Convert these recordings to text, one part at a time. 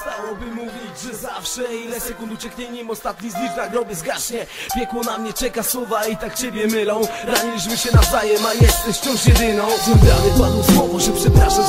Zostałoby mówić, że zawsze ile sekund ucieknie, nim ostatni znicz na grobie zgaśnie. Piekło na mnie czeka, słowa i tak ciebie mylą. Raniliśmy się nawzajem, a jesteś wciąż jedyną. Z wybrany padło słowo, że przepraszać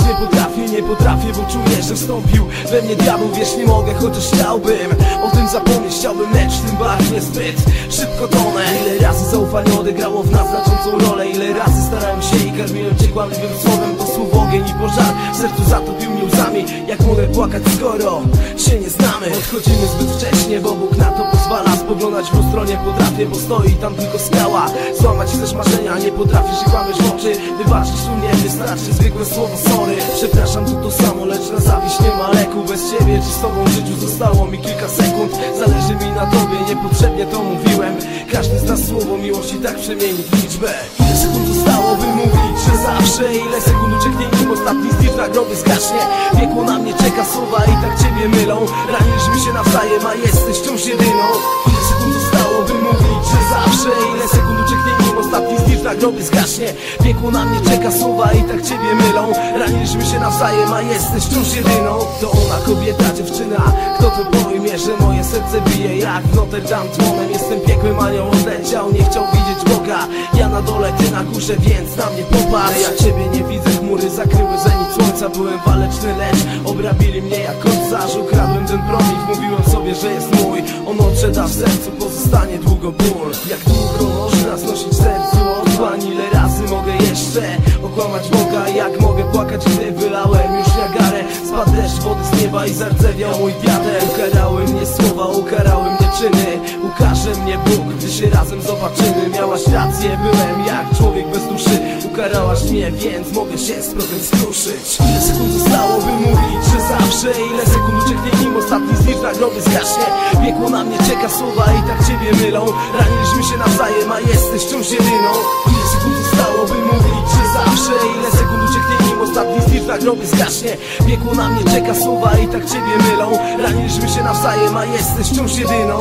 nie potrafię, bo czuję, że wstąpił we mnie diabeł. Wiesz, nie mogę, chociaż chciałbym o tym zapomnieć, chciałbym, lecz w tym bagnie zbyt szybko tonę. Ile razy zaufanie odegrało w nas znaczącą rolę, ile razy starałem się i karmiłem cię kłamliwym słowem. To słowo ogień i pożar w sercu zatopił mnie łzami. Jak mogę płakać, skoro się nie znamy? Odchodzimy zbyt wcześnie, bo Bóg na to pozwala. Spoglądać w lustro nie potrafię, bo stoi tam tylko skała. Złamać chcesz marzenia, nie potrafisz i kłamiesz w oczy. Wybaczysz tu nie wystarczy zwykłe słowo sorry. Przepraszam, to samo, lecz na zawiść nie ma leku. Bez ciebie czy z tobą w życiu zostało mi kilka sekund. Zależy mi na tobie, niepotrzebnie to mówiłem. Każdy z nas słowo miłości tak przemieni w liczbę. Ile sekund zostało, by mówić, że zawsze ile sekund ucieknie, nim ostatni znicz na grobie zgaśnie. Piekło na mnie czeka, słowa i tak ciebie mylą. Raniliśmy się nawzajem, a jesteś wciąż jedyną. Ile sekund zostało, by mówić, że zawsze ile sekund ucieknie, nim ostatni znicz na grobie zgaśnie. Piekło na mnie czeka, słowa i tak ciebie mylą. Raniliśmy się nawzajem, a jesteś wciąż jedyną. To ona, kobieta, dziewczyna, kto to pojmie, że moje serce bije jak w Notre Dame dzwonem. Jestem piekłym, anioł odleciał, nie chciał widzieć Boga. Ja na dole, ty na górze, więc na mnie popatrz. Ja ciebie nie widzę, chmury zakryły zenit słońca. Byłem waleczny, lecz obrabili mnie jak kocarz. Ukradłem ten promień, mówiłem sobie, że jest mój. On odszedł, a w sercu pozostanie długo ból. Jak długo można znosić sercu otchłań? Ile razy mogę jeszcze okłamać Boga? Jak mogę płakać, gdy wylałem już Niagarę? Spadł deszcz wody z nieba i zardzewiał mój wiater. Ukarały mnie słowa, ukarały mnie czyny. Ukaże mnie Bóg, gdy się razem zobaczymy. Miałaś rację, byłem jak człowiek bez duszy. Ukarałaś mnie, więc mogę się z prochem skruszyć. Ile sekund zostało, by mówić, że zawsze ile sekund ucieknie, nim ostatni znicz na grobie zgaśnie. Piekło na mnie czeka, słowa i tak ciebie mylą. Raniliśmy się nawzajem, a jesteś wciąż jedyną. Ile sekund zostało, by mówić, że zawsze ile sekund ucieknie, nim ostatni znicz na grobie zgaśnie. Piekło na mnie czeka, słowa i tak ciebie mylą. Raniliśmy się nawzajem, a jesteś wciąż jedyną.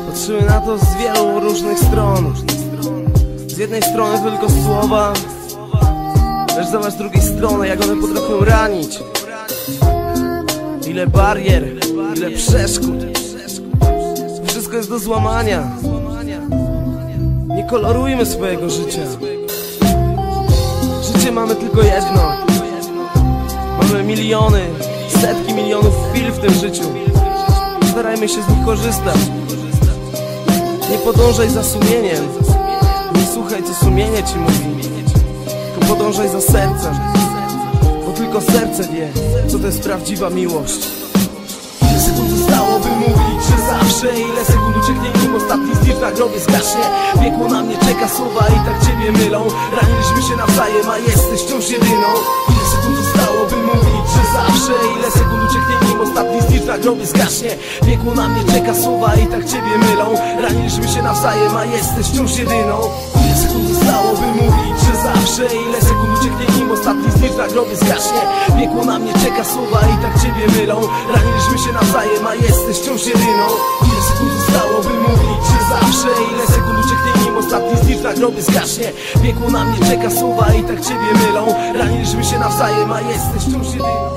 Patrzymy na to z wielu różnych stron. Z jednej strony tylko słowa, lecz zobacz z drugiej strony, jak one potrafią ranić. Ile barier, ile przeszkód. Wszystko jest do złamania. Nie kolorujmy swojego życia. Życie mamy tylko jedno. Mamy miliony, setki milionów chwil w tym życiu. Starajmy się z nich korzystać. Nie podążaj za sumieniem. Nie słuchaj, co sumienie ci mówi, tylko podążaj za sercem, bo tylko serce wie, co to jest prawdziwa miłość. Ile sekund zostało, by mówić, że zawsze ile sekund ucieknie, nim ostatni znicz na grobie zgaśnie. Piekło na mnie czeka, słowa i tak ciebie mylą. Raniliśmy się nawzajem, a jesteś wciąż jedyną. Ile sekund zostało, by mówić, że zawsze ile sekund ucieknie, nim ostatni znicz na grobie zgaśnie. Piekło na mnie czeka, słowa i tak ciebie mylą. Raniliśmy się nawzajem, a jesteś wciąż jedyną. Ile sekund zostało, by mówić, że zawsze ile sekund ucieknie, nim ostatni znicz na grobie zgaśnie. Piekło na mnie czeka, słowa i tak ciebie mylą. Raniliśmy się nawzajem, a jesteś wciąż jedyną. Ile sekund zostało, by mówić, że zawsze ile sekund ucieknie, nim ostatni znicz na grobie zgaśnie. Piekło na mnie czeka, słowa i tak ciebie mylą. Raniliśmy się nawzajem, a jesteś wciąż jedyną.